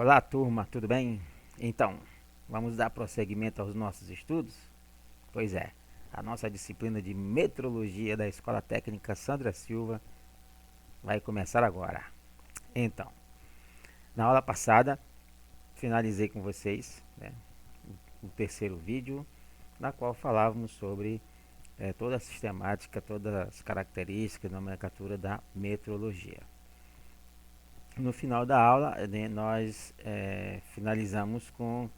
Olá, turma, tudo bem? Então, vamos dar prosseguimento aos nossos estudos? Pois é, a nossa disciplina de metrologia da Escola Técnica Sandra Silva vai começar agora. Então, na aula passada, finalizei com vocês, né, o terceiro vídeo, na qual falávamos sobre toda a sistemática, todas as características, nomenclatura da metrologia. No final da aula, né, nós finalizamos com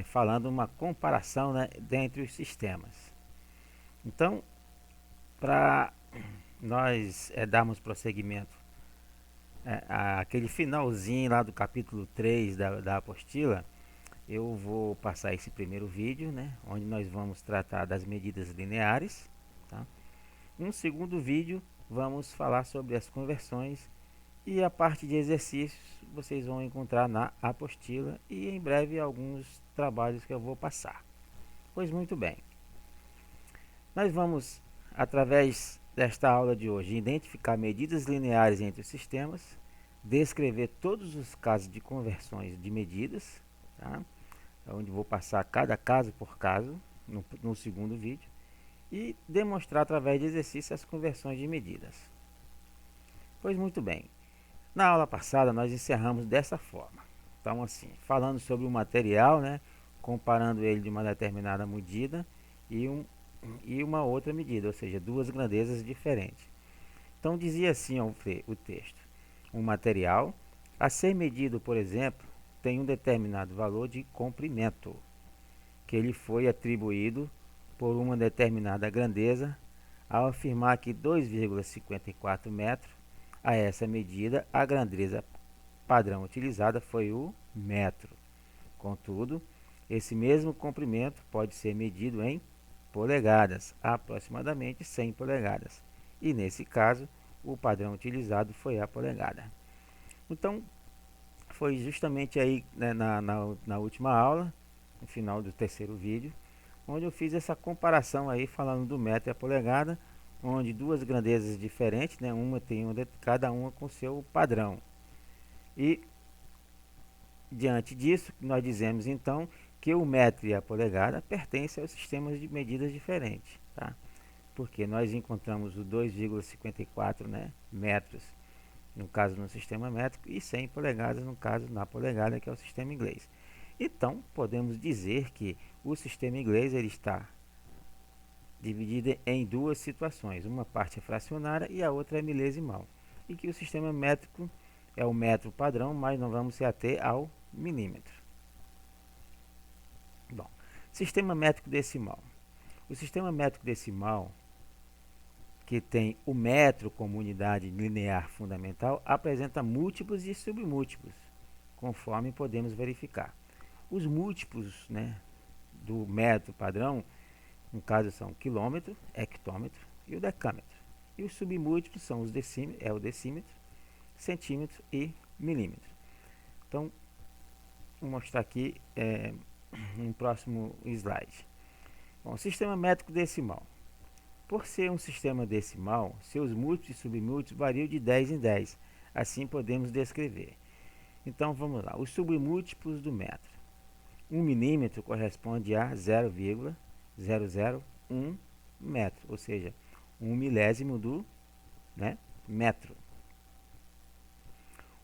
falando uma comparação, né, dentre os sistemas. Então, para nós darmos prosseguimento àquele finalzinho lá do capítulo 3 da apostila, eu vou passar esse primeiro vídeo, né, onde nós vamos tratar das medidas lineares. Tá? No segundo vídeo, vamos falar sobre as conversões, e a parte de exercícios vocês vão encontrar na apostila e em breve alguns trabalhos que eu vou passar. Pois muito bem, nós vamos, através desta aula de hoje, identificar medidas lineares entre os sistemas, descrever todos os casos de conversões de medidas, tá? Onde vou passar cada caso por caso no segundo vídeo, e demonstrar através de exercícios as conversões de medidas. Pois muito bem, na aula passada nós encerramos dessa forma. Então, assim, falando sobre o material, né, comparando ele de uma determinada medida e uma outra medida, ou seja, duas grandezas diferentes. Então, dizia assim o texto: um material a ser medido, por exemplo, tem um determinado valor de comprimento, que lhe foi atribuído por uma determinada grandeza, ao afirmar que 2,54 metros. A essa medida, a grandeza padrão utilizada foi o metro. Contudo, esse mesmo comprimento pode ser medido em polegadas, aproximadamente 100 polegadas. E nesse caso, o padrão utilizado foi a polegada. Então, foi justamente aí, né, na última aula, no final do terceiro vídeo, onde eu fiz essa comparação aí, falando do metro e a polegada, onde duas grandezas diferentes, né, cada uma com seu padrão. E diante disso, nós dizemos então que o metro e a polegada pertencem aos sistemas de medidas diferentes, tá? Porque nós encontramos o 2,54, né, metros, no caso no sistema métrico, e 100 polegadas no caso na polegada, que é o sistema inglês. Então, podemos dizer que o sistema inglês ele está dividido em duas situações, uma parte é fracionária e a outra é milesimal, e que o sistema métrico é o metro padrão, mas não vamos se ater ao milímetro. Bom, sistema métrico decimal. O sistema métrico decimal, que tem o metro como unidade linear fundamental, apresenta múltiplos e submúltiplos, conforme podemos verificar. Os múltiplos, né, do metro padrão, no caso são quilômetro, hectômetro e o decâmetro. E os submúltiplos são o decímetro, centímetro e milímetro. Então, vou mostrar aqui no próximo slide. Bom, sistema métrico decimal. Por ser um sistema decimal, seus múltiplos e submúltiplos variam de 10 em 10. Assim podemos descrever. Então vamos lá. Os submúltiplos do metro. 1 milímetro corresponde a 0,001 metro, ou seja, 1 milésimo do, né, metro.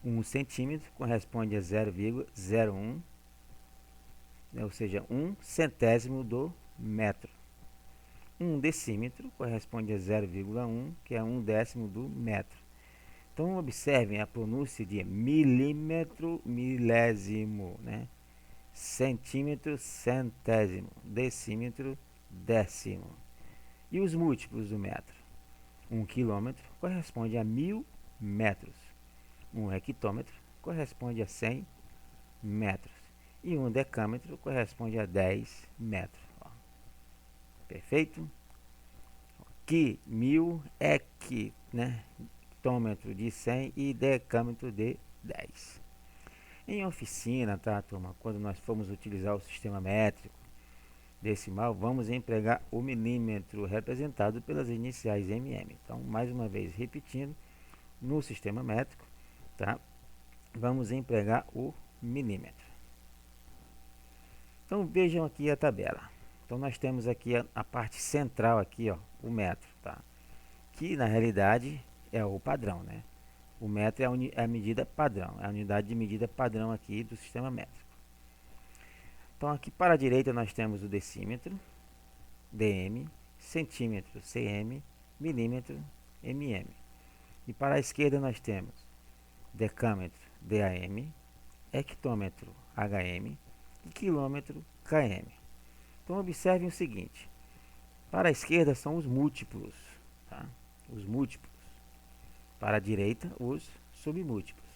1 centímetro corresponde a 0,01, né, ou seja, 1 centésimo do metro. 1 decímetro corresponde a 0,1, que é 1 décimo do metro. Então, observem a pronúncia de milímetro, milésimo, né? Centímetro, centésimo, decímetro, décimo. E os múltiplos do metro? 1 quilômetro corresponde a 1000 metros. 1 hectômetro corresponde a 100 metros. E 1 decâmetro corresponde a 10 metros. Ó. Perfeito? Que 1000 né, hectômetro de 100 e decâmetro de 10. Em oficina, tá, turma? Quando nós formos utilizar o sistema métrico decimal, vamos empregar o milímetro representado pelas iniciais MM. Então, mais uma vez repetindo, no sistema métrico, tá? vamos empregar o milímetro. Então vejam aqui a tabela. Então nós temos aqui a parte central aqui, ó, o metro, tá? Que na realidade é o padrão, né? O metro é a medida padrão, é a unidade de medida padrão aqui do sistema métrico. Então aqui para a direita nós temos o decímetro, dm, centímetro, cm, milímetro, mm. E para a esquerda nós temos decâmetro, DAM, hectômetro, HM e quilômetro, KM. Então observem o seguinte, para a esquerda são os múltiplos, tá? Os múltiplos. Para a direita, os submúltiplos.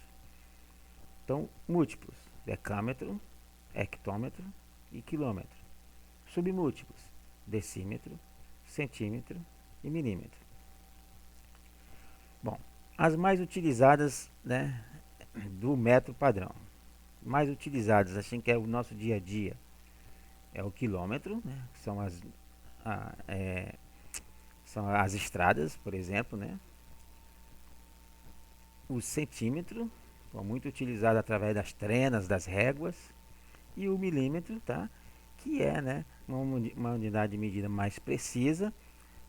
Então, múltiplos, decâmetro, hectômetro e quilômetro. Submúltiplos, decímetro, centímetro e milímetro. Bom, as mais utilizadas, né, do metro padrão. Mais utilizadas, assim que é o nosso dia a dia, é o quilômetro, né, que são são as estradas, por exemplo, né? O centímetro, muito utilizado através das trenas, das réguas, e o milímetro, tá? Que é, né, uma unidade de medida mais precisa,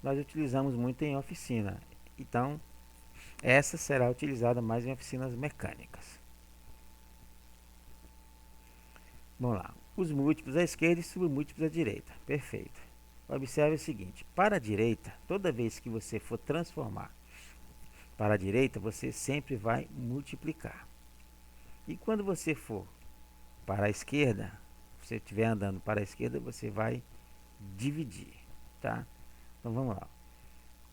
nós utilizamos muito em oficina. Então, essa será utilizada mais em oficinas mecânicas. Vamos lá. Os múltiplos à esquerda e submúltiplos à direita. Perfeito. Observe o seguinte. Para a direita, toda vez que você for transformar para a direita, você sempre vai multiplicar. E quando você for para a esquerda, se você estiver andando para a esquerda, você vai dividir, tá? Então vamos lá.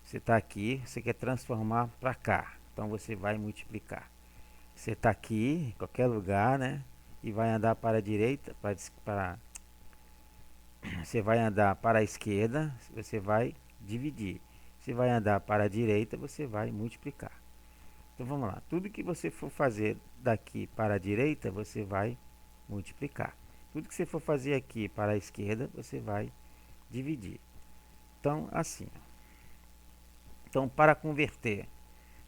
Você está aqui, você quer transformar para cá, então você vai multiplicar. Você está aqui, em qualquer lugar, né? E vai andar para a direita, você vai andar para a esquerda, você vai dividir. Você vai andar para a direita, você vai multiplicar. Então vamos lá. Tudo que você for fazer daqui para a direita, você vai multiplicar. Tudo que você for fazer aqui para a esquerda, você vai dividir. Então, assim. Então, para converter,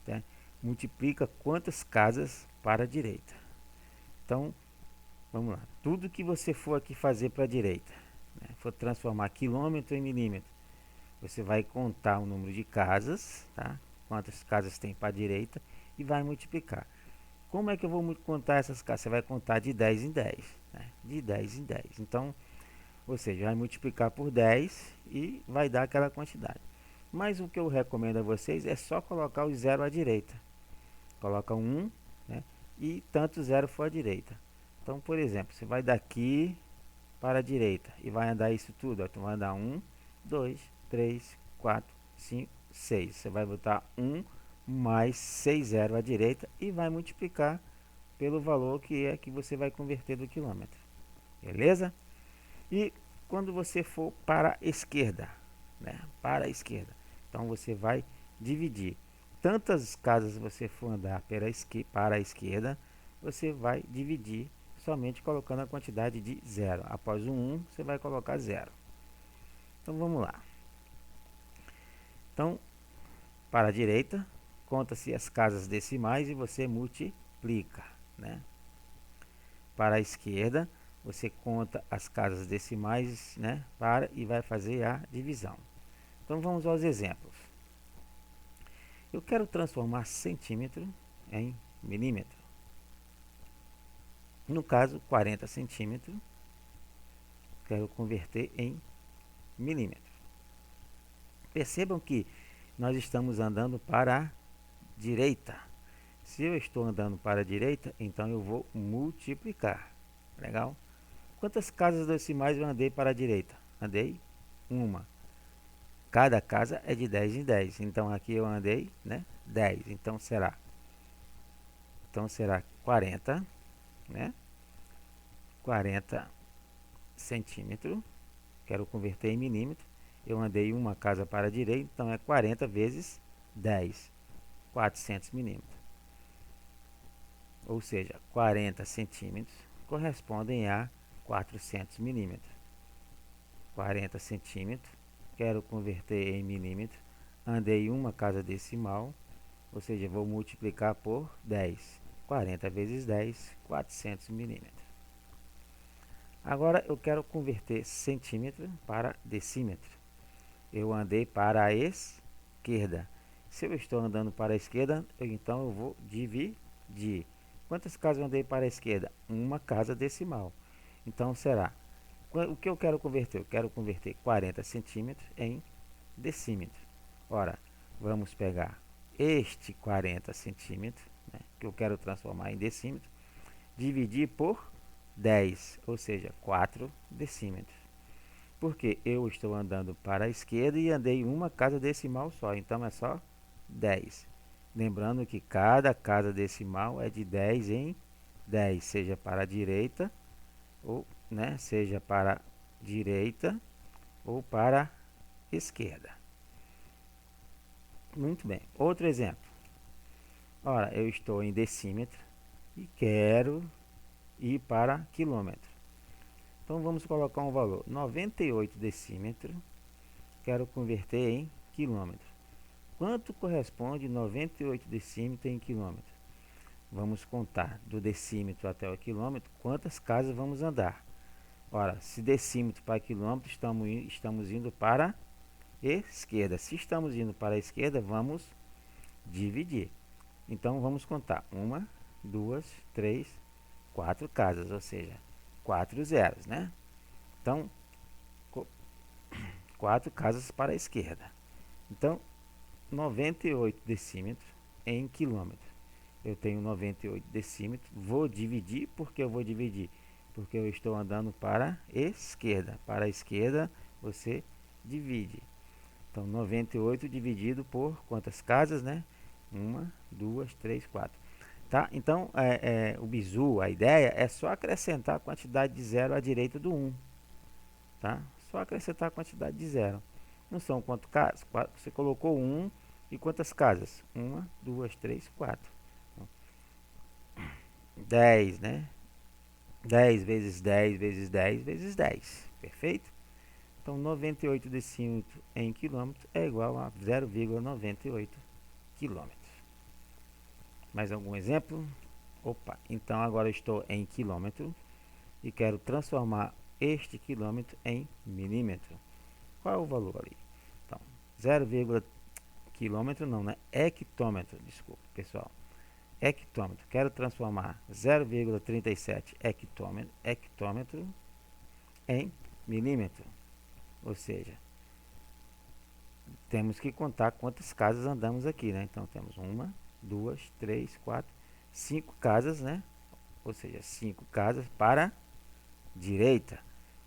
tá? Multiplica quantas casas para a direita. Então, vamos lá. Tudo que você for aqui fazer para a direita, né, for transformar quilômetro em milímetro, você vai contar o número de casas, tá? Quantas casas tem para a direita e vai multiplicar. Como é que eu vou contar essas casas? Você vai contar de 10 em 10, né? De 10 em 10. Então, ou seja, vai multiplicar por 10 e vai dar aquela quantidade. Mas o que eu recomendo a vocês é só colocar o zero à direita. Coloca 1, né? E tanto zero for à direita. Então, por exemplo, você vai daqui para a direita e vai andar isso tudo. Ó. Então, vai andar 1, 2, 3, 4, 5, 6. Você vai botar 1 mais 6 zero à direita e vai multiplicar pelo valor que você vai converter do quilômetro. Beleza? E quando você for para a esquerda, né? Para a esquerda. Então você vai dividir. Tantas casas você for andar para a esquerda, você vai dividir somente colocando a quantidade de zero. Após o 1, você vai colocar zero. Então vamos lá. Então, para a direita, conta-se as casas decimais e você multiplica, né? Para a esquerda, você conta as casas decimais, né? E vai fazer a divisão. Então vamos aos exemplos. Eu quero transformar centímetro em milímetro. No caso, 40 centímetros, quero converter em milímetro. Percebam que nós estamos andando para a direita. Se eu estou andando para a direita, então eu vou multiplicar. Legal? Quantas casas decimais eu andei para a direita? Andei uma. Cada casa é de 10 em 10. Então aqui eu andei, né, 10. Então será 40, né? 40 centímetros. Quero converter em milímetro. Eu andei uma casa para a direita, então é 40 vezes 10, 400 milímetros. Ou seja, 40 centímetros correspondem a 400 milímetros. 40 centímetros, quero converter em milímetros. Andei uma casa decimal, ou seja, vou multiplicar por 10. 40 vezes 10, 400 milímetros. Agora eu quero converter centímetro para decímetro. Eu andei para a esquerda. Se eu estou andando para a esquerda, então eu vou dividir. Quantas casas eu andei para a esquerda? Uma casa decimal. Então será, o que eu quero converter? Eu quero converter 40 centímetros em decímetro. Ora, vamos pegar este 40 centímetros, né, que eu quero transformar em decímetro, dividir por 10, ou seja, 4 decímetros. Porque eu estou andando para a esquerda e andei uma casa decimal só, então é só 10. Lembrando que cada casa decimal é de 10 em 10, seja para a direita ou, né, seja para a direita ou para a esquerda. Muito bem. Outro exemplo. Ora, eu estou em decímetro e quero ir para quilômetro. Então vamos colocar um valor 98 decímetros. Quero converter em quilômetro. Quanto corresponde 98 decímetros em quilômetro? Vamos contar do decímetro até o quilômetro quantas casas vamos andar. Ora, se decímetro para quilômetro, estamos indo para a esquerda. Se estamos indo para a esquerda, vamos dividir. Então vamos contar 1, 2, 3, 4 casas, ou seja, 4 zeros, né? Então, 4 casas para a esquerda. Então, 98 decímetros em quilômetro. Eu tenho 98 decímetros, vou dividir, porque eu vou dividir? Porque eu estou andando para a esquerda. Para a esquerda, você divide. Então, 98 dividido por quantas casas, né? 1, 2, 3, 4. Tá? Então, o bizu, a ideia é só acrescentar a quantidade de zero à direita do 1. Tá? Só acrescentar a quantidade de zero. Não são quantas casas? Você colocou 1 e quantas casas? 1, 2, 3, 4. 10, né? 10 vezes 10 vezes 10 vezes 10. Perfeito? Então, 98 decímetros em quilômetro é igual a 0,98 quilômetros. Mais algum exemplo? Opa, então agora eu estou em quilômetro e quero transformar este quilômetro em milímetro. Qual é o valor ali? Então, 0, quilômetro não, né? Hectômetro, desculpa, pessoal. Hectômetro. Quero transformar 0,37 hectômetro em milímetro. Ou seja, temos que contar quantas casas andamos aqui, né? Então, temos 1, 2, 3, 4, 5 casas, né? Ou seja, 5 casas para a direita.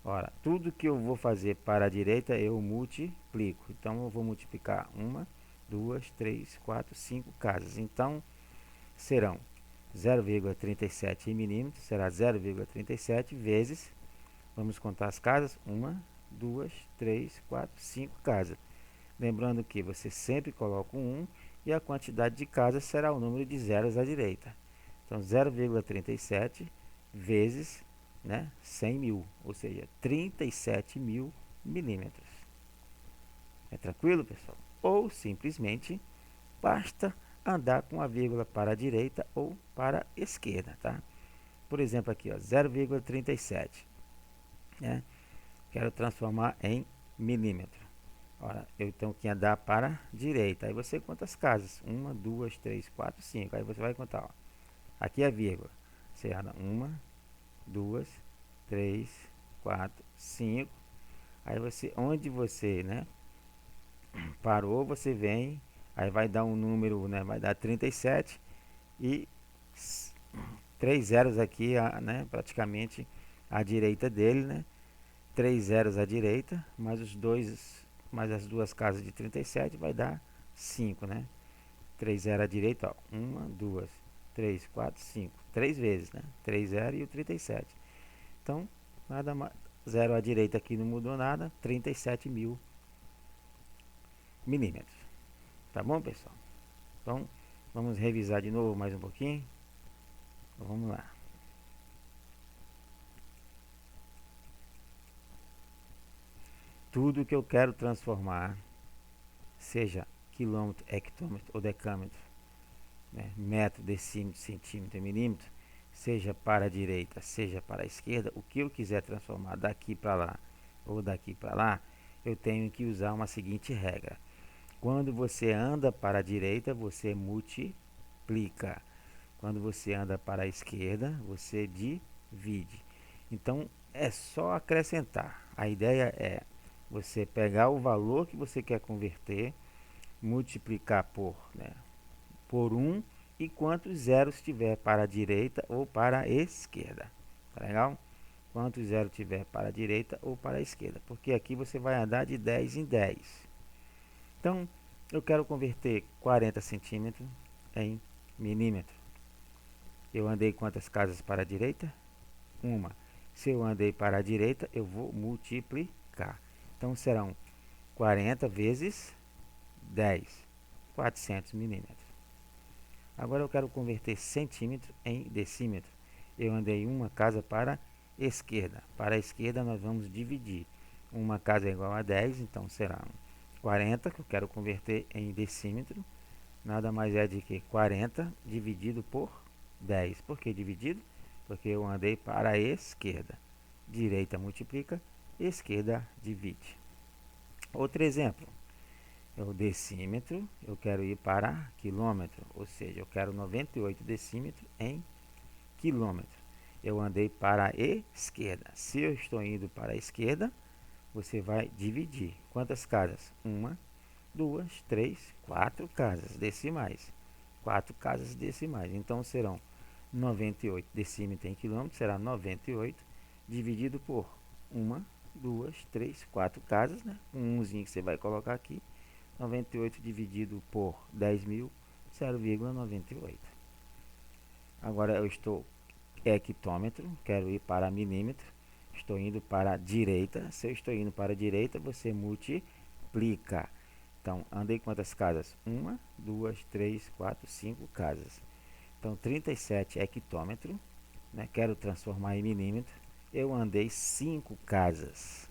Ora, tudo que eu vou fazer para a direita, eu multiplico. Então, eu vou multiplicar 1, 2, 3, 4, 5 casas. Então, serão 0,37 em milímetros, será 0,37 vezes, vamos contar as casas, 1, 2, 3, 4, 5 casas. Lembrando que você sempre coloca um 1 e a quantidade de casas será o número de zeros à direita. Então, 0,37 vezes, né, 100 mil, ou seja, 37 mil milímetros. É tranquilo, pessoal? Ou simplesmente basta andar com a vírgula para a direita ou para a esquerda, tá? Por exemplo, aqui, ó, 0,37, né? Quero transformar em milímetro. Ora, eu tenho que andar para a direita. Aí você conta as casas. 1, 2, 3, 4, 5. Aí você vai contar, ó. Aqui é a vírgula. Você anda 1, 2, 3, 4, 5. Aí você, onde você, né, parou, você vem. Aí vai dar um número, né, vai dar 37 e 3 zeros aqui, né, praticamente à direita dele, né? 3 zeros à direita, mais as duas casas de 37 vai dar 5, né? 3 zeros à direita, ó. 1, 2, 3, 4, 5. 3 vezes, né? 3 zeros e o 37. Então, nada mais. 0 à direita aqui não mudou nada. 37 mil milímetros. Tá bom, pessoal? Então, vamos revisar de novo mais um pouquinho. Então, vamos lá. Tudo que eu quero transformar, seja quilômetro, hectômetro ou decâmetro, né, metro, decímetro, centímetro e milímetro, seja para a direita, seja para a esquerda, o que eu quiser transformar daqui para lá ou daqui para lá, eu tenho que usar uma seguinte regra. Quando você anda para a direita, você multiplica. Quando você anda para a esquerda, você divide. Então, é só acrescentar. A ideia é você pegar o valor que você quer converter, multiplicar por 1 e quantos zeros tiver para a direita ou para a esquerda. Tá legal? Quantos zeros tiver para a direita ou para a esquerda. Porque aqui você vai andar de 10 em 10. Então, eu quero converter 40 centímetros em milímetro. Eu andei quantas casas para a direita? Uma. Se eu andei para a direita, eu vou multiplicar. Então, serão 40 vezes 10, 400 milímetros. Agora eu quero converter centímetro em decímetro. Eu andei uma casa para a esquerda. Para a esquerda nós vamos dividir. Uma casa é igual a 10, então será 40, que eu quero converter em decímetro. Nada mais é de que 40 dividido por 10. Por que dividido? Porque eu andei para a esquerda. Direita multiplica, esquerda divide. Outro exemplo. O decímetro, eu quero ir para quilômetro, ou seja, eu quero 98 decímetros em quilômetro. Eu andei para a esquerda. Se eu estou indo para a esquerda, você vai dividir. Quantas casas? Uma, duas, três, quatro casas decimais. Quatro casas decimais. Então serão 98 decímetros em quilômetro, será 98 dividido por uma, duas, três, quatro casas, né? Um umzinho que você vai colocar aqui. 98 dividido por 10.000, 0,98. Agora eu estou hectômetro, quero ir para milímetro, estou indo para a direita. Se eu estou indo para a direita, você multiplica. Então, andei quantas casas? Uma, duas, três, quatro, cinco casas. Então, 37 hectômetro, né? Quero transformar em milímetro. Eu andei 5 casas.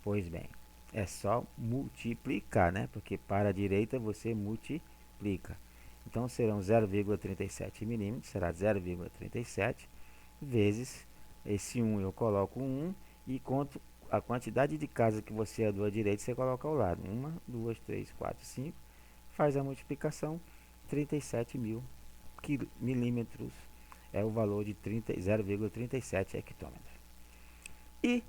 Pois bem, é só multiplicar, né? Porque para a direita você multiplica. Então serão 0,37 milímetros, será 0,37 vezes esse 1 eu coloco 1 e conto a quantidade de casas que você andou à direita, você coloca ao lado. 1, 2, 3, 4, 5. Faz a multiplicação, 37 mil milímetros é o valor de 0,37 hectômetros. E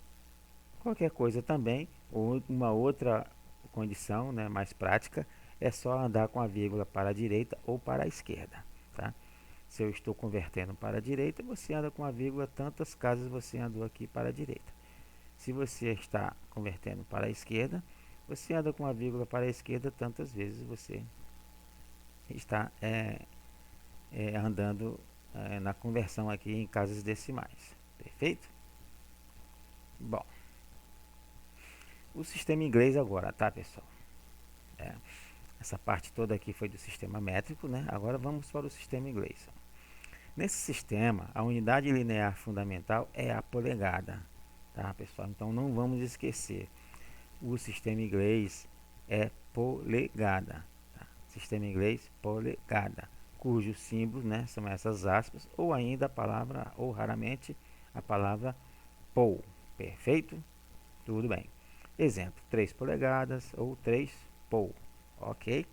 qualquer coisa também, ou uma outra condição, né, mais prática, é só andar com a vírgula para a direita ou para a esquerda. Tá? Se eu estou convertendo para a direita, você anda com a vírgula tantas casas você andou aqui para a direita. Se você está convertendo para a esquerda, você anda com a vírgula para a esquerda tantas vezes você está andando na conversão aqui em casas decimais. Perfeito? Bom, o sistema inglês agora, tá, pessoal? Essa parte toda aqui foi do sistema métrico, né? Agora vamos para o sistema inglês. Nesse sistema, a unidade linear fundamental é a polegada, tá, pessoal? Então não vamos esquecer. O sistema inglês é polegada, tá? Sistema inglês polegada, cujos símbolos, né, são essas aspas ou ainda a palavra ou raramente a palavra pole. Perfeito? Tudo bem. Exemplo: 3 polegadas ou 3 pole. Ok?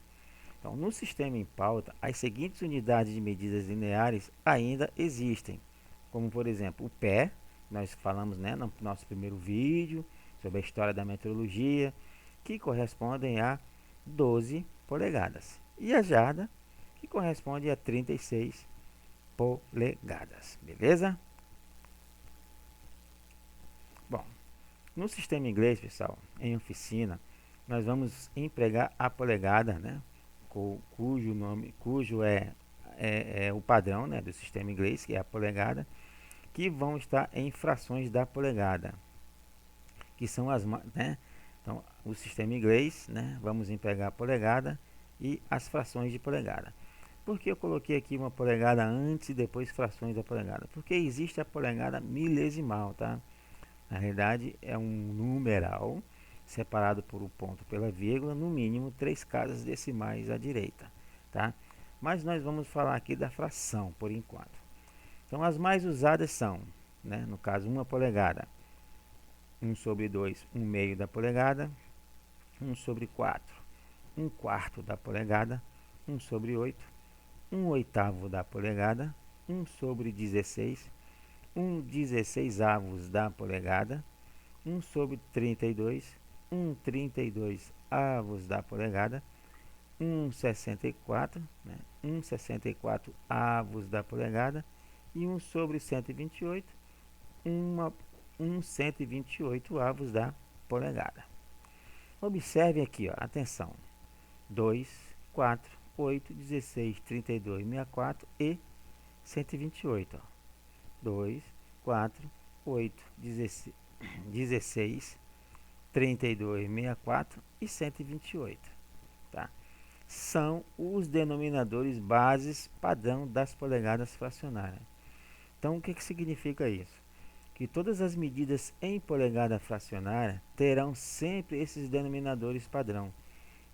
Então, no sistema em pauta, as seguintes unidades de medidas lineares ainda existem, como por exemplo o pé, nós falamos, né, no nosso primeiro vídeo sobre a história da metrologia, que correspondem a 12 polegadas, e a jarda, que corresponde a 36 polegadas, beleza? Bom, no sistema inglês, pessoal, em oficina, nós vamos empregar a polegada, né, cujo é o padrão, né, do sistema inglês, que é a polegada, que vão estar em frações da polegada, que são né, então o sistema inglês, né, vamos empregar a polegada e as frações de polegada. Por que eu coloquei aqui uma polegada antes e depois frações da polegada? Porque existe a polegada milesimal, tá? Na realidade é um numeral separado por um ponto pela vírgula, no mínimo 3 casas decimais à direita, tá? Mas nós vamos falar aqui da fração por enquanto. Então as mais usadas são, né, no caso 1 polegada, 1 sobre 2, 1 meio da polegada, 1 sobre 4, 1 quarto da polegada, 1 sobre 8, 1 oitavo da polegada, 1 sobre 16, 1 16avos da polegada, 1 sobre 32, 1 32 avos da polegada, 1 64, né? 1 64 avos da polegada e 1 sobre 128, 1 128 avos da polegada. Observe aqui, ó, atenção, 2, 4, 8, 16, 32, 64 e 128. Ó. 2, 4, 8, 16, 32, 64 e 128. Tá? São os denominadores bases padrão das polegadas fracionárias. Então, o que significa isso? Que todas as medidas em polegada fracionária terão sempre esses denominadores padrão.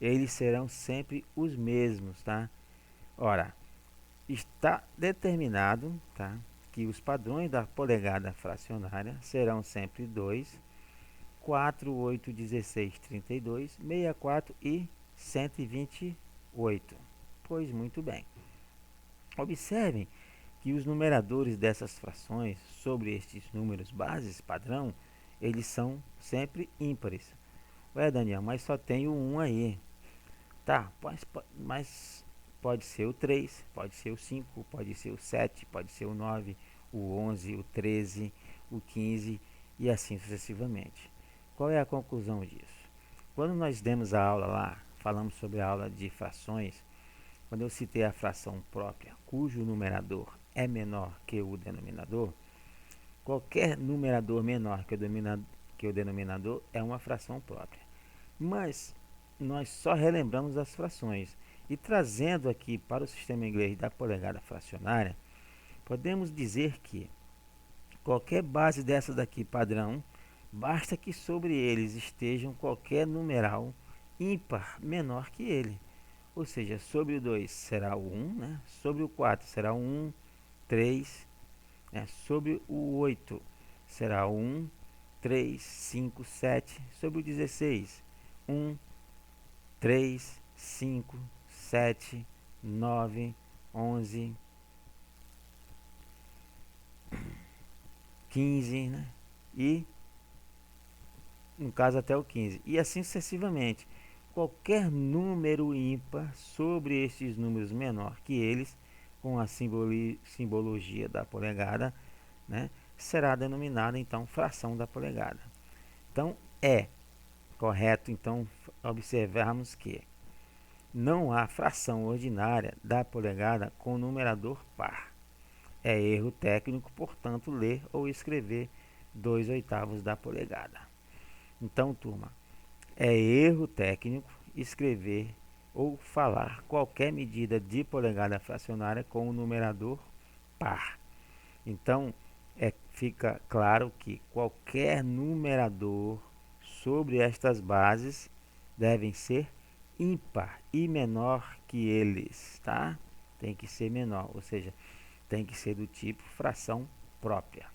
Eles serão sempre os mesmos, tá? Ora, está determinado, tá, que os padrões da polegada fracionária serão sempre 2, 4, 8, 16, 32, 64 e 128. Pois muito bem. Observem que os numeradores dessas frações sobre estes números bases padrão, eles são sempre ímpares. Ué, Daniel, mas só tem o 1 aí. Tá, mas pode ser o 3, pode ser o 5, pode ser o 7, pode ser o 9, o 11, o 13, o 15 e assim sucessivamente. Qual é a conclusão disso? Quando nós demos a aula lá, falamos sobre a aula de frações, quando eu citei a fração própria, cujo numerador é menor que o denominador, qualquer numerador menor que o denominador é uma fração própria. Mas nós só relembramos as frações. E trazendo aqui para o sistema inglês da polegada fracionária, podemos dizer que qualquer base dessa daqui padrão, basta que sobre eles estejam qualquer numeral ímpar menor que ele. Ou seja, sobre o 2 será o 1, né? Sobre o 4 será o 1, 3, né? Sobre o 8 será o 1, 3, 5, 7. Sobre o 16, 1, 3, 5, 7, 9, 11, 15, né? E, no caso, até o 15. E assim sucessivamente. Qualquer número ímpar sobre estes números menor que eles, com a simbologia da polegada, né, será denominada, então, fração da polegada. Então, é correto, então, observarmos que não há fração ordinária da polegada com numerador par. É erro técnico, portanto, ler ou escrever 2 oitavos da polegada. Então, turma, é erro técnico escrever ou falar qualquer medida de polegada fracionária com o numerador par. Então, fica claro que qualquer numerador sobre estas bases devem ser ímpar e menor que eles, tá? Tem que ser menor, ou seja, tem que ser do tipo fração própria.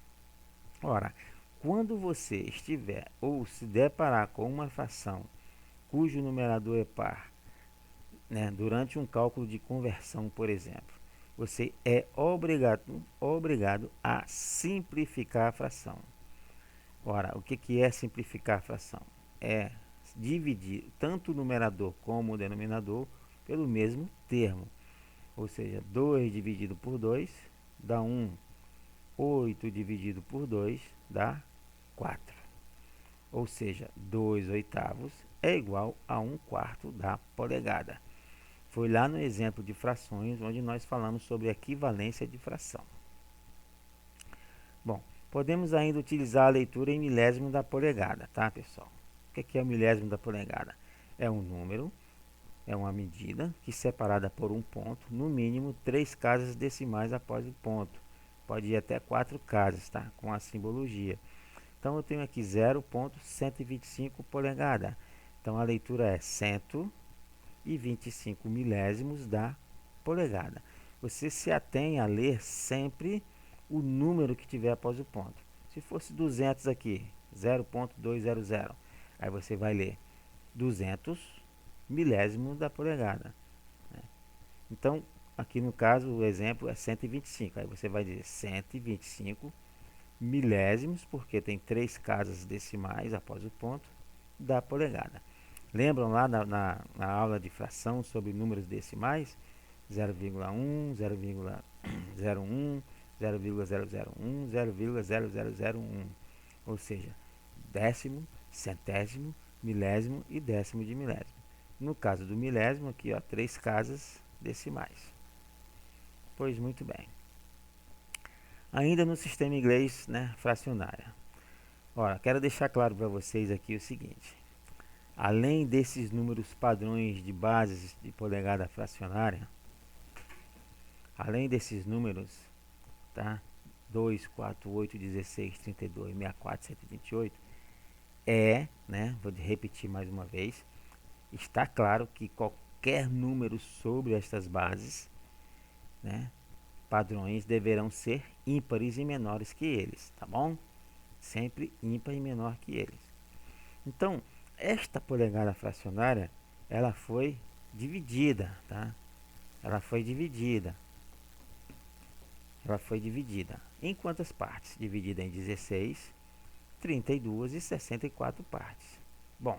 Ora, quando você estiver ou se deparar com uma fração cujo numerador é par, né, durante um cálculo de conversão, por exemplo, você é obrigado a simplificar a fração. Ora, o que é simplificar a fração? É dividir tanto o numerador como o denominador pelo mesmo termo. Ou seja, 2 dividido por 2 dá 1. 8 dividido por 2 dá 4. Ou seja, 2 oitavos é igual a 1 quarto da polegada. Foi lá no exemplo de frações onde nós falamos sobre equivalência de fração. Bom, podemos ainda utilizar a leitura em milésimo da polegada, tá, pessoal? O que é o milésimo da polegada? É um número, é uma medida que separada por um ponto, no mínimo 3 casas decimais após o ponto. Pode ir até 4 casas, tá? Com a simbologia. Então eu tenho aqui 0,125 polegada. Então a leitura é 125 milésimos da polegada. Você se atém a ler sempre o número que tiver após o ponto. Se fosse 200 aqui, 0,200, aí você vai ler 200 milésimo da polegada, né? Então, aqui no caso, o exemplo é 125. Aí você vai dizer 125 milésimos, porque tem 3 casas decimais após o ponto, da polegada. Lembram lá na aula de fração sobre números decimais? 0,1, 0,01, 0,001, 0,0001. Ou seja, décimo, centésimo, milésimo e décimo de milésimo. No caso do milésimo, aqui, ó, 3 casas decimais. Pois muito bem. Ainda no sistema inglês, né, fracionária. Ora, quero deixar claro para vocês aqui o seguinte. Além desses números padrões de bases de polegada fracionária, além desses números, tá? 2, 4, 8, 16, 32, 64, 128, né, vou repetir mais uma vez, está claro que qualquer número sobre estas bases, né, padrões, deverão ser ímpares e menores que eles, tá bom? Sempre ímpar e menor que eles. Então, esta polegada fracionária, ela foi dividida, tá? Ela foi dividida. Ela foi dividida em quantas partes? Dividida em 16, 32 e 64 partes. Bom,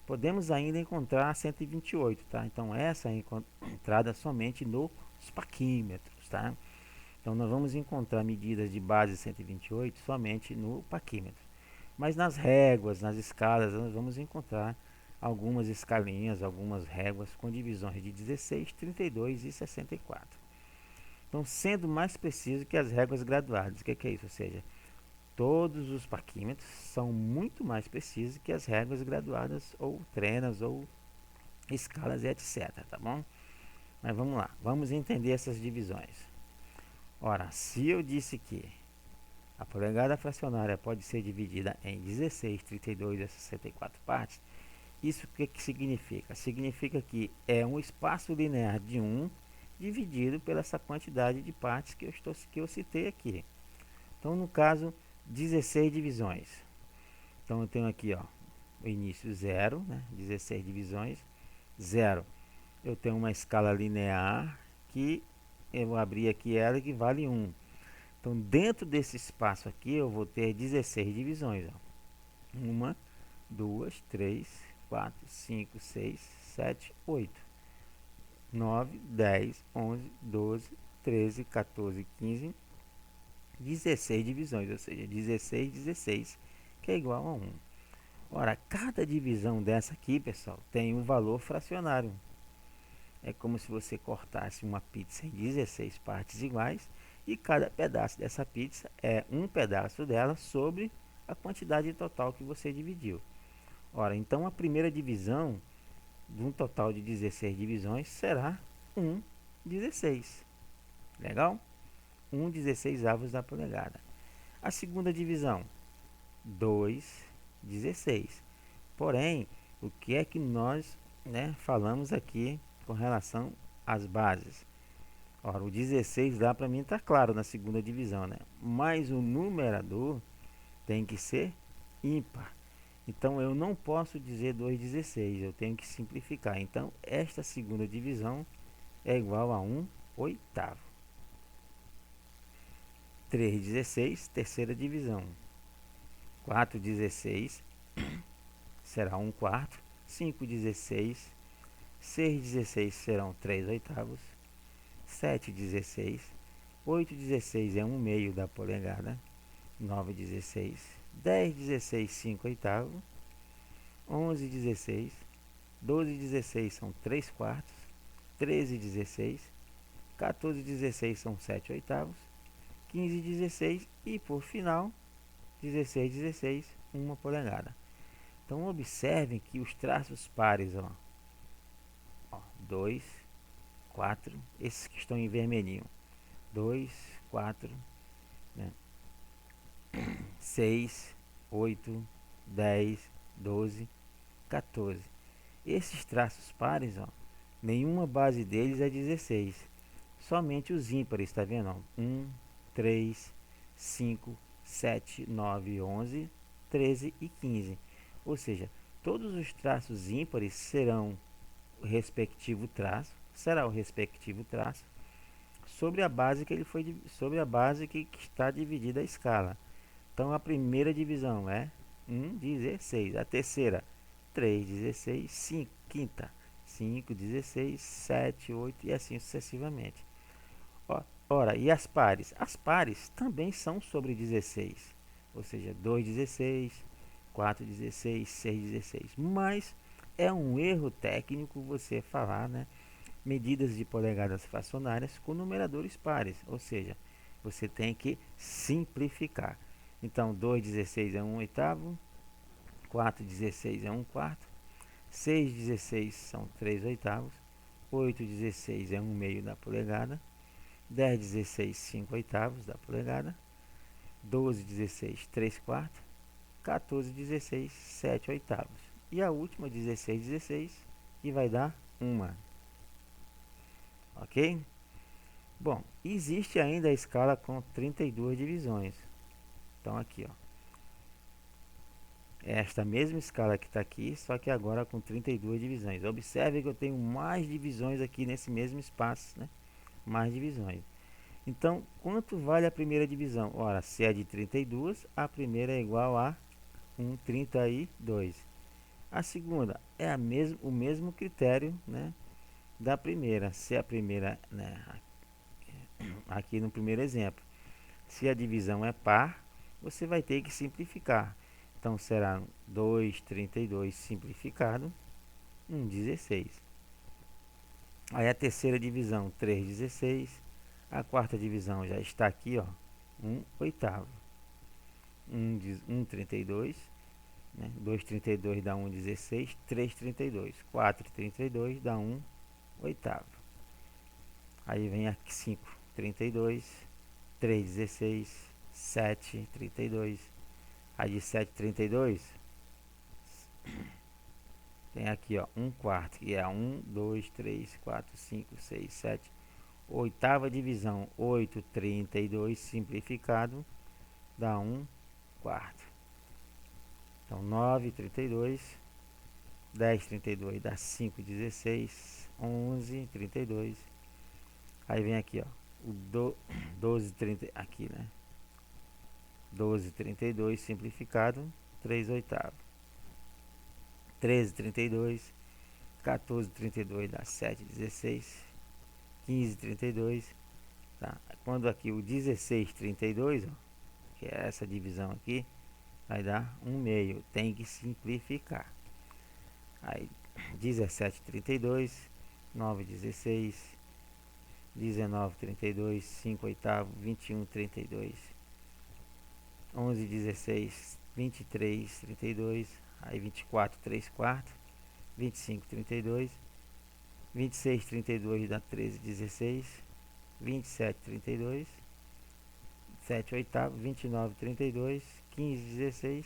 podemos ainda encontrar 128, tá? Então, essa é encontrada somente nos paquímetros, tá? Então, nós vamos encontrar medidas de base 128 somente no paquímetro. Mas nas réguas, nas escalas, nós vamos encontrar algumas escalinhas, algumas réguas com divisões de 16, 32 e 64. Então, sendo mais preciso que as réguas graduadas. O que é isso? Ou seja, todos os paquímetros são muito mais precisos que as réguas graduadas, ou trenas, ou escalas e etc. Tá bom? Mas vamos lá, vamos entender essas divisões. Ora, se eu disse que a polegada fracionária pode ser dividida em 16, 32 e 64 partes, isso o que significa? Significa que é um espaço linear de 1 dividido pela essa quantidade de partes que eu citei aqui. Então, no caso, 16 divisões. Então, eu tenho aqui, ó, o início 0, né? 16 divisões, 0. Eu tenho uma escala linear que eu vou abrir aqui ela que vale 1. Então, dentro desse espaço aqui, eu vou ter 16 divisões. 1, 2, 3, 4, 5, 6, 7, 8. 9, 10, 11, 12, 13, 14, 15, 16 divisões, ou seja, 16, 16, que é igual a 1. Ora, cada divisão dessa aqui, pessoal, tem um valor fracionário. É como se você cortasse uma pizza em 16 partes iguais e cada pedaço dessa pizza é um pedaço dela sobre a quantidade total que você dividiu. Ora, então a primeira divisão de um total de 16 divisões será 1/16. Legal? 1/16 da polegada. A segunda divisão, 2/16. Porém, o que é que nós, né, falamos aqui com relação às bases? Ora, o 16 lá para mim está claro na segunda divisão, né? Mas o numerador tem que ser ímpar. Então, eu não posso dizer 2/16, eu tenho que simplificar. Então, esta segunda divisão é igual a 1/8. 3/16, terceira divisão. 4/16 será 1/4. 5/16, 6/16 serão 3/8. 7/16, 8/16 é 1/2 da polegada. 9/16, 10/16, 5/8. 11/16, 12/16 são 3/4. 13/16, 14/16 são 7/8. 15/16 e por final 16/16, 1 polegada. Então observem que os traços pares, ó, 2, 4, esses que estão em vermelhinho, 2, 4, né? 6, 8, 10, 12, 14. Esses traços pares, ó, nenhuma base deles é 16. somente os ímpares, tá vendo? 1, 3, 5, 7, 9, 11, 13 e 15. Ou seja, todos os traços ímpares será o respectivo traço sobre a base sobre a base que está dividida a escala. Então a primeira divisão é 1,16, a terceira 3,16, 5, quinta 5,16, 7, 8 e assim sucessivamente. Ora, e as pares? As pares também são sobre 16, ou seja, 2,16, 4,16, 6,16. Mas é um erro técnico você falar, né, medidas de polegadas fracionárias com numeradores pares, ou seja, você tem que simplificar. Então, 2,16 é 1 oitavo, 4,16 é 1 quarto, 6,16 são 3 oitavos, 8,16 é 1 meio da polegada, 10,16 5 oitavos da polegada, 12,16 3 quartos, 14,16 7 oitavos. E a última 16,16 que vai dar 1. Ok? Bom, existe ainda a escala com 32 divisões. Então aqui, ó. É esta mesma escala que está aqui, só que agora com 32 divisões. Observe que eu tenho mais divisões aqui nesse mesmo espaço, né? Mais divisões. Então, quanto vale a primeira divisão? Ora, se é de 32, a primeira é igual a 1,32. A segunda é o mesmo critério, né, da primeira. Se a primeira, né, aqui no primeiro exemplo, se a divisão é par, você vai ter que simplificar. Então, será 2,32 simplificado, 1,16. Aí a terceira divisão, 3,16. A quarta divisão já está aqui, ó, 1 oitavo. 1,32, né? 2,32 dá 1,16. 3,32. 4,32 dá 1 oitavo. Aí vem aqui 5,32. 3,16. 7,32. Aí de 7,32 tem aqui, ó, 1 quarto, que é 1, 2, 3, 4, 5, 6, 7. Oitava divisão, 8,32 simplificado dá 1 quarto. Então 9,32, 10,32 dá 5,16, 11,32. Aí vem aqui, ó, o 12,30 aqui, né? 12,32 simplificado, 3 oitavos. 13,32, 14,32 dá 7,16, 15,32, tá? Quando aqui o 16,32, ó, que é essa divisão aqui, vai dar 1 meio, tem que simplificar. Aí 17,32, 9,16, 19,32, 5 oitavo, 21,32, 11,16, 23,32, aí 24, 3 quartos, 25,32, 26,32 dá 13,16, 27,32, 7 oitavos, 29,32, 15,16,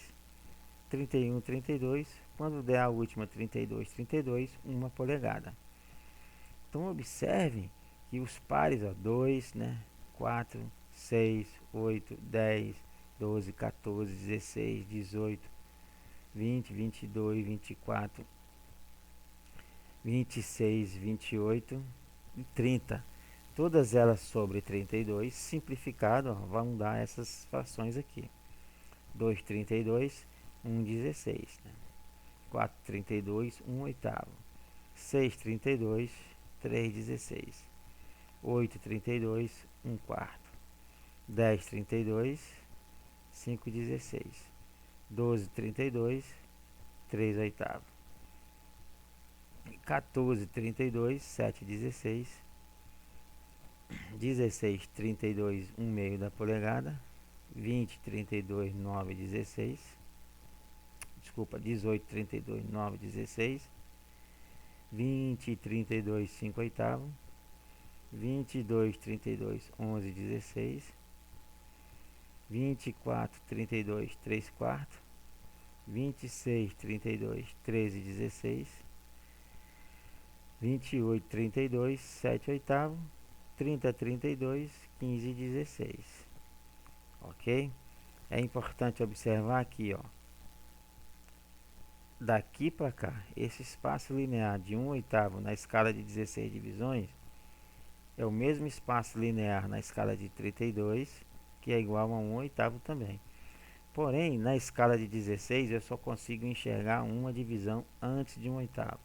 31,32. Quando der a última 32,32, 1 polegada. Então observe que os pares, ó, 2, né, 4, 6, 8, 10, 12, 14, 16, 18, 20, 22, 24, 26, 28 e 30. Todas elas sobre 32, simplificado, ó, vão dar essas frações aqui. 2,32, 1,16, né? 4,32, 1 oitavo. 6,32, 3,16. 8,32, 1 quarto. 10,32, 5,16. 12,32, 3 oitavos. 14,32, 7,16. 16,32, 1 meio da polegada. 20,32, 9,16. Desculpa, 18,32, 9,16. 20,32, 5 oitavos. 22,32, 11,16. 24,32, 3 quartos. 26,32, 13,16. 28,32, 7 oitavos. 30, 32, 15, 16. Ok? É importante observar aqui, ó. Daqui para cá, esse espaço linear de 1/8 na escala de 16 divisões é o mesmo espaço linear na escala de 32, que é igual a 1/8 também. Porém, na escala de 16, eu só consigo enxergar uma divisão antes de 1/8.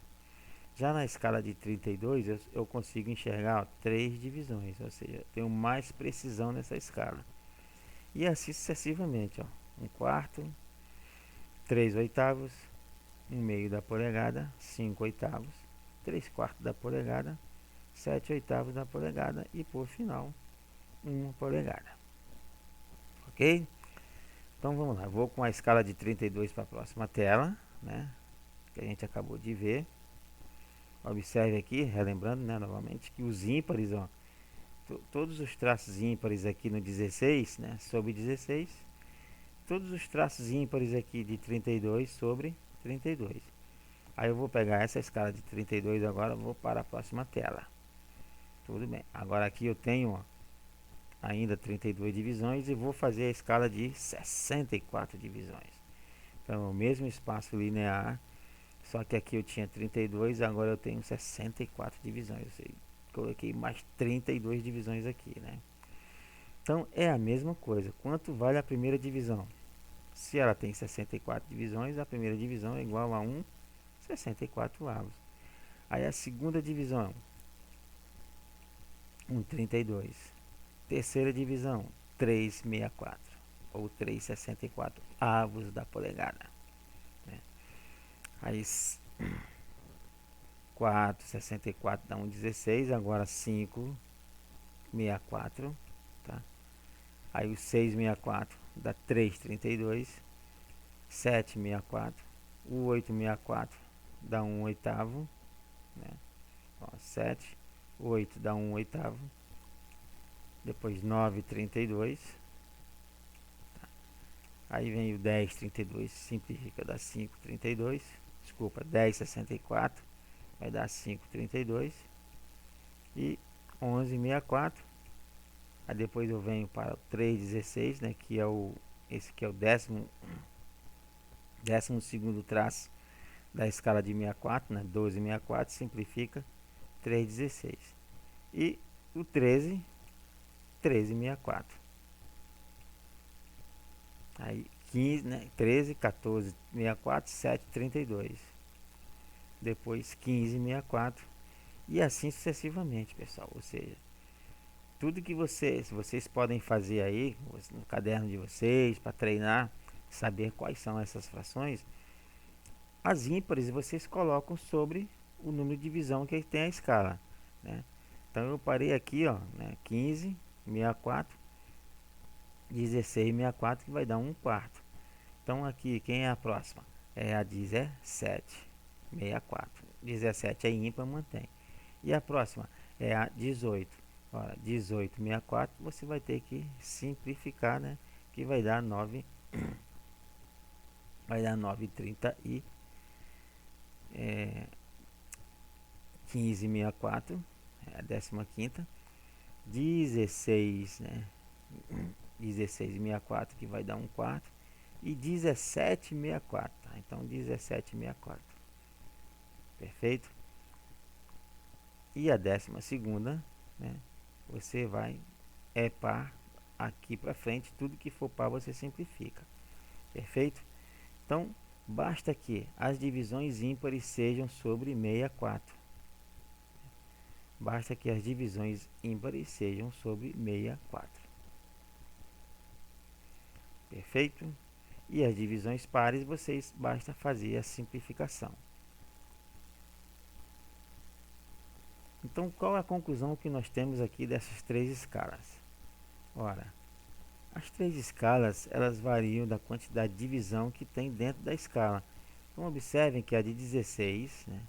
Já na escala de 32, eu consigo enxergar, ó, 3 divisões, ou seja, tenho mais precisão nessa escala. E assim sucessivamente, ó, 1/4, 3/8, 1/2 da polegada, 5/8, 3/4 da polegada, 7/8 da polegada e por final 1 polegada. Ok? Então vamos lá, vou com a escala de 32 para a próxima tela, né, que a gente acabou de ver. Observe aqui, relembrando, né, novamente, que os ímpares, ó, todos os traços ímpares aqui no 16, né, sobre 16, todos os traços ímpares aqui de 32 sobre 32. Aí eu vou pegar essa escala de 32 agora, vou para a próxima tela. Tudo bem. Agora aqui eu tenho, ó, ainda 32 divisões e vou fazer a escala de 64 divisões. Então, o mesmo espaço linear, só que aqui eu tinha 32, agora eu tenho 64 divisões. Eu sei, coloquei mais 32 divisões aqui, né? Então, é a mesma coisa. Quanto vale a primeira divisão? Se ela tem 64 divisões, a primeira divisão é igual a 64 avos. Aí a segunda divisão, 32. Terceira divisão, 3/64 ou 3/64 avos da polegada, né? Aí 4/64 dá 1/16, agora 5/64, tá? Aí o 6/64 dá 3/32, 7/64, o 8/64 dá 1/8, né? Ó, 7, 8 dá 1/8, depois 9/32, tá? Aí vem o 10/32, simplifica, dá 5/32, desculpa, 10/64 vai dar 5/32 e 11/64. Aí depois eu venho para o 3/16, né, que é esse que é o décimo segundo traço da escala de 64, né, 12/64, simplifica, 3/16. E o 13, 13/64. Aí 15, né, 13, 14, 64, 7, 32. Depois 15/64 e assim sucessivamente, pessoal. Ou seja, tudo que vocês podem fazer aí no caderno de vocês para treinar, saber quais são essas frações. As ímpares vocês colocam sobre o número de divisão que tem a escala, né? Então eu parei aqui, ó, né, 15/64, 16/64, que vai dar 1/4. Então aqui, quem é a próxima? É a 17/64. 17 é ímpar, mantém. E a próxima é a 18. Ora, 18/64 você vai ter que simplificar, né? Que vai dar 9, vai dar 9/30 e 15/64, é a 15ª. 16, né? 16/64, que vai dar 1/4. E 17/64, tá? Então 17/64. Perfeito? E a 12ª, né? Você vai par aqui para frente, tudo que for par você simplifica. Perfeito? Então, basta que as divisões ímpares sejam sobre 64. Basta que as divisões ímpares sejam sobre 64. Perfeito? E as divisões pares, vocês basta fazer a simplificação. Então, qual é a conclusão que nós temos aqui dessas três escalas? Ora, as três escalas, elas variam da quantidade de divisão que tem dentro da escala. Então, observem que a de 16, né,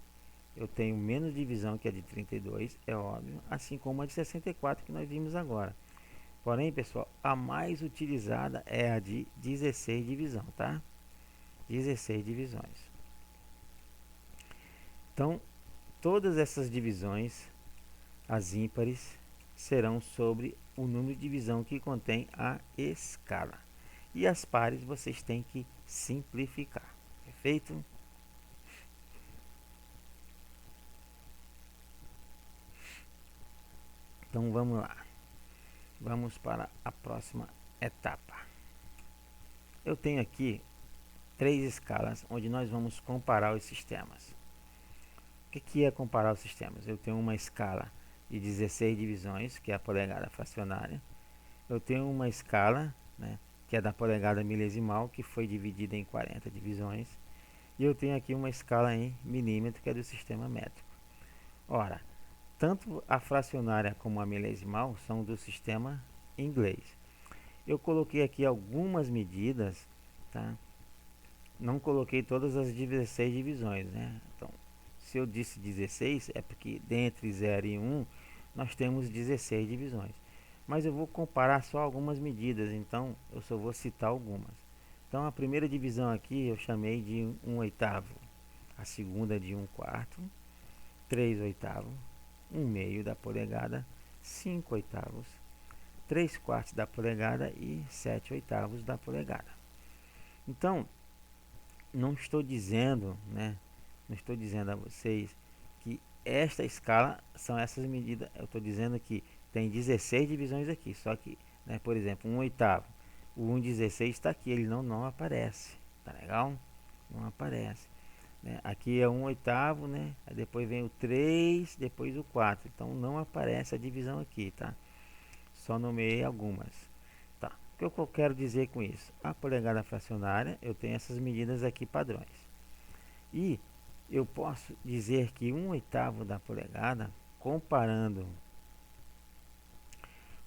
eu tenho menos divisão que a de 32, é óbvio, assim como a de 64 que nós vimos agora. Porém, pessoal, a mais utilizada é a de 16 divisão, tá? 16 divisões. Então, todas essas divisões, as ímpares, serão sobre o número de divisão que contém a escala. E as pares vocês têm que simplificar. Perfeito? Então vamos lá. Vamos para a próxima etapa. Eu tenho aqui 3 escalas onde nós vamos comparar os sistemas. O que é comparar os sistemas? Eu tenho uma escala de 16 divisões, que é a polegada fracionária. Eu tenho uma escala, né, que é da polegada milesimal, que foi dividida em 40 divisões. E eu tenho aqui uma escala em milímetro, que é do sistema métrico. Ora, tanto a fracionária como a milesimal são do sistema inglês. Eu coloquei aqui algumas medidas, tá? Não coloquei todas as 16 divisões, né? Então, se eu disse 16, é porque dentre 0 e 1 nós temos 16 divisões. Mas eu vou comparar só algumas medidas, então eu só vou citar algumas. Então, a primeira divisão aqui eu chamei de 1/8, a segunda de 1/4, 3/8, 1/2 da polegada, 5/8, 3/4 da polegada e 7/8 da polegada. Então, não estou dizendo, né? Não estou dizendo a vocês que esta escala são essas medidas. Eu estou dizendo que tem 16 divisões aqui. Só que, né, por exemplo, 1/8. O 1/16 está aqui, ele não aparece. Tá legal? Não aparece. Né? Aqui é 1/8, né? Aí depois vem o 3, depois o 4. Então não aparece a divisão aqui, tá? Só nomeei algumas. Tá. O que eu quero dizer com isso? A polegada fracionária, eu tenho essas medidas aqui padrões. E eu posso dizer que 1/8 da polegada, comparando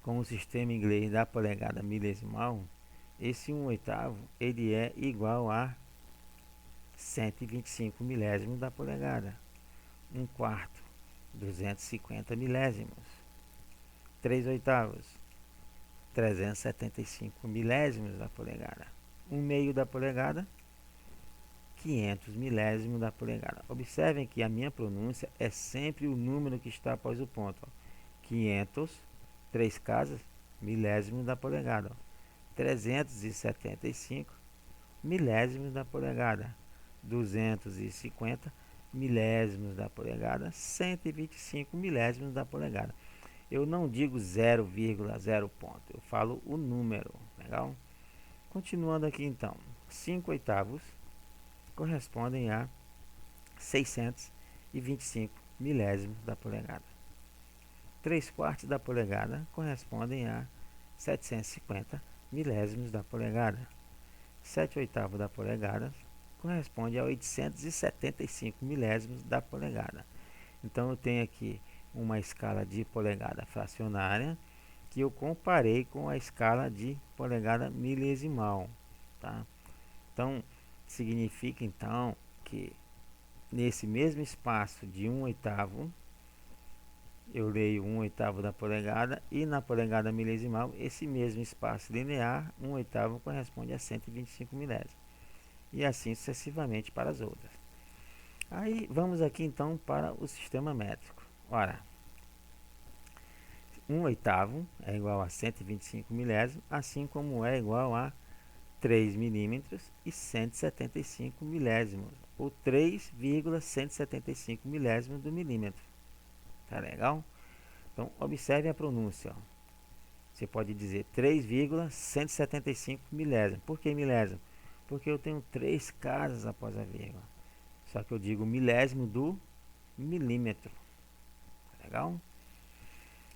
com o sistema inglês da polegada milesimal, esse 1/8 ele é igual a 125 milésimos da polegada. 1/4, 250 milésimos. 3/8, 375 milésimos da polegada. 1/2 da polegada, 500 milésimos da polegada. Observem que a minha pronúncia é sempre o número que está após o ponto. Ó. 500, 3 casas, milésimos da polegada. Ó. 375 milésimos da polegada. 250 milésimos da polegada. 125 milésimos da polegada. Eu não digo 0,0 ponto, eu falo o número. Legal? Continuando aqui então. 5/8 correspondem a 625 milésimos da polegada. 3/4 da polegada correspondem a 750 milésimos da polegada. 7/8 da polegada corresponde a 875 milésimos da polegada. Então eu tenho aqui uma escala de polegada fracionária que eu comparei com a escala de polegada milesimal, tá? Então significa então que nesse mesmo espaço de 1/8 eu leio 1/8 da polegada, e na polegada milesimal esse mesmo espaço linear 1/8 corresponde a 125 milésimos, e assim sucessivamente para as outras. Aí vamos aqui então para o sistema métrico. Ora, 1/8 é igual a 125 milésimos, assim como é igual a 3 milímetros e 175 milésimos, ou 3,175 milésimos do milímetro. Tá legal? Então, observe a pronúncia. Ó. Você pode dizer 3,175 milésimos. Por que milésimo? Porque eu tenho 3 casas após a vírgula. Só que eu digo milésimo do milímetro. Tá legal?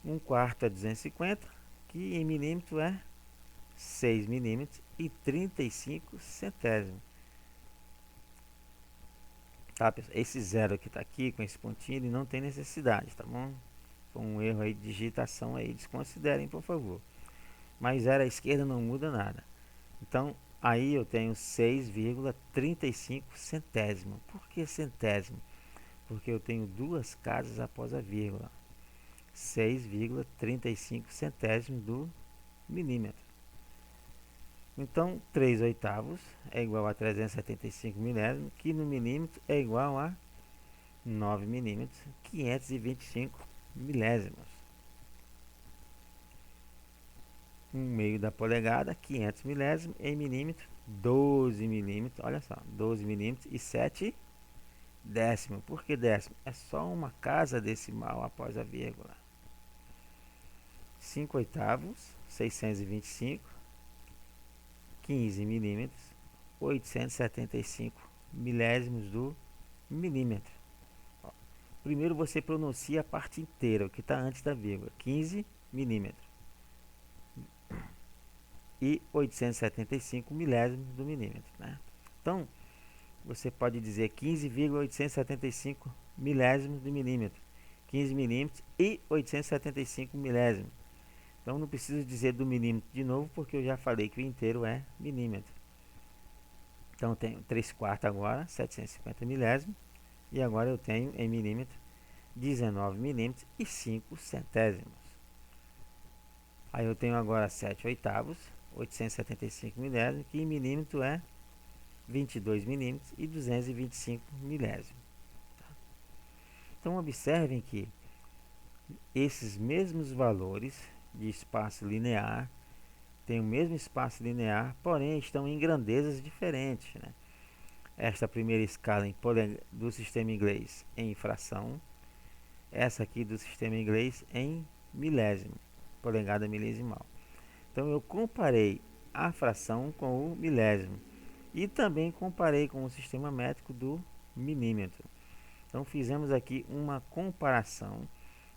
1/4 é 250, que em milímetro é 6 milímetros e 35 centésimos. Tá, pessoal? Esse zero que está aqui com esse pontinho, ele não tem necessidade, tá bom? Foi um erro aí de digitação aí, desconsiderem, por favor. Mas zero à esquerda não muda nada. Então, aí eu tenho 6,35 centésimo. Por que centésimo? Porque eu tenho 2 casas após a vírgula. 6,35 centésimos do milímetro. Então, 3/8 é igual a 375 milésimos, que no milímetro é igual a 9 milímetros, 525 milésimos. 1/2 da polegada, 500 milésimos, em milímetro, 12 milímetros, olha só, 12 milímetros e 7 décimo. Por que décimo? É só uma casa decimal após a vírgula. 5 oitavos, 625, 15 milímetros, 875 milésimos do milímetro. Ó, primeiro você pronuncia a parte inteira, o que está antes da vírgula, 15 milímetros e 875 milésimos do milímetro, né? Então, você pode dizer 15,875 milésimos de milímetro, 15 milímetros e 875 milésimos. Então não preciso dizer do milímetro de novo, porque eu já falei que o inteiro é milímetro. Então eu tenho 3/4 agora, 750 milésimos, e agora eu tenho em milímetro 19 milímetros e 5 centésimos. Aí eu tenho agora 7 oitavos, 875 milésimos, que em milímetro é 22 milímetros e 225 milésimos. Então observem que esses mesmos valores de espaço linear têm o mesmo espaço linear, porém estão em grandezas diferentes, né? Esta primeira escala do sistema inglês em fração, essa aqui do sistema inglês em milésimo, polegada milesimal. Então eu comparei a fração com o milésimo e também comparei com o sistema métrico do milímetro. Então fizemos aqui uma comparação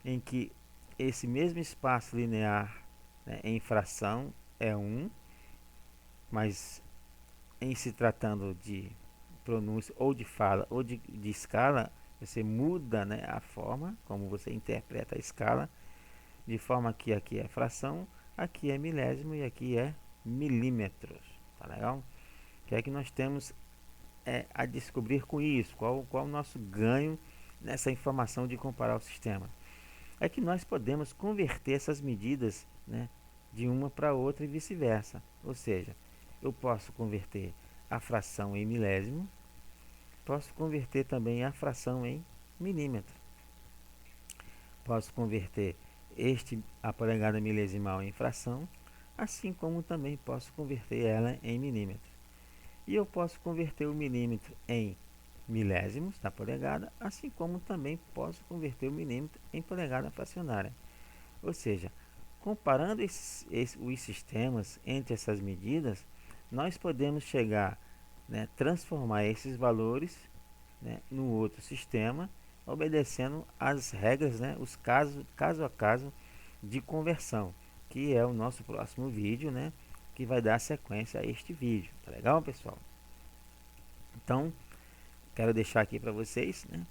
em que esse mesmo espaço linear, né, em fração é 1, mas em se tratando de pronúncia ou de fala ou de escala, você muda, né, a forma como você interpreta a escala, de forma que aqui é fração, aqui é milésimo e aqui é milímetros. Tá legal? O que é que nós temos a descobrir com isso? Qual o nosso ganho nessa informação de comparar o sistema? É que nós podemos converter essas medidas, né, de uma para outra e vice-versa. Ou seja, eu posso converter a fração em milésimo, posso converter também a fração em milímetro. Posso converter a polegada milesimal em fração, assim como também posso converter ela em milímetro. E eu posso converter o milímetro em milésimos da polegada, assim como também posso converter o milímetro em polegada fracionária. Ou seja, comparando os sistemas entre essas medidas, nós podemos chegar, né, transformar esses valores, né, no outro sistema, obedecendo às regras, né, os caso a caso de conversão, que é o nosso próximo vídeo, né, que vai dar sequência a este vídeo. Tá legal, pessoal? Então, quero deixar aqui para vocês, né,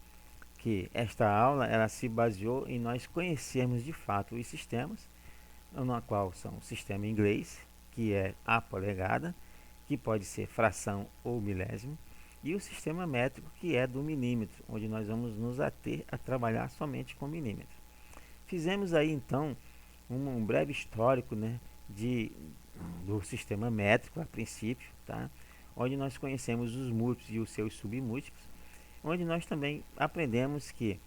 que esta aula ela se baseou em nós conhecermos de fato os sistemas, no qual são o sistema inglês, que é a polegada, que pode ser fração ou milésimo, e o sistema métrico, que é do milímetro, onde nós vamos nos ater a trabalhar somente com milímetro. Fizemos aí então um breve histórico, né, do sistema métrico a princípio, tá? Onde nós conhecemos os múltiplos e os seus submúltiplos, onde nós também aprendemos que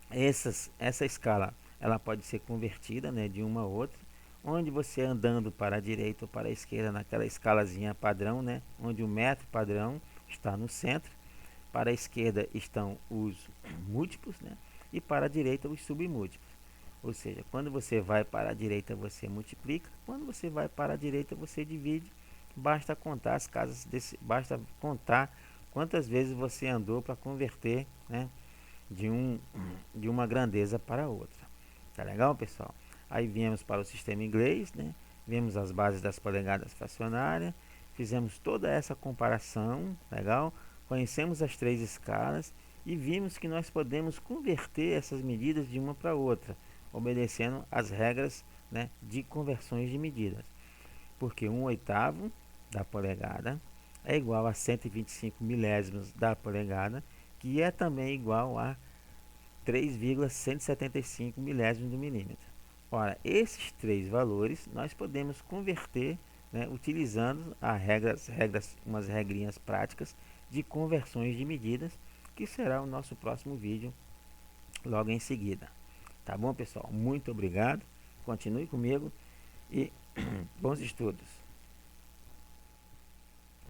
essa escala ela pode ser convertida, né, de uma a outra, onde você andando para a direita ou para a esquerda naquela escalazinha padrão, né, onde o metro padrão está no centro, para a esquerda estão os múltiplos, né, e para a direita os submúltiplos. Ou seja, quando você vai para a direita você multiplica, quando você vai para a direita você divide. Basta contar as casas basta contar quantas vezes você andou para converter, né, de uma grandeza para outra. Tá legal, pessoal? Aí viemos para o sistema inglês, né? Vimos as bases das polegadas fracionárias, fizemos toda essa comparação, legal? Conhecemos as 3 escalas e vimos que nós podemos converter essas medidas de uma para outra, obedecendo às regras, né, de conversões de medidas. Porque 1/8 da polegada é igual a 125 milésimos da polegada, que é também igual a 3,175 milésimos do milímetro. Ora, esses 3 valores nós podemos converter, né, utilizando umas regrinhas práticas de conversões de medidas, que será o nosso próximo vídeo logo em seguida. Tá bom, pessoal? Muito obrigado. Continue comigo e Bons estudos.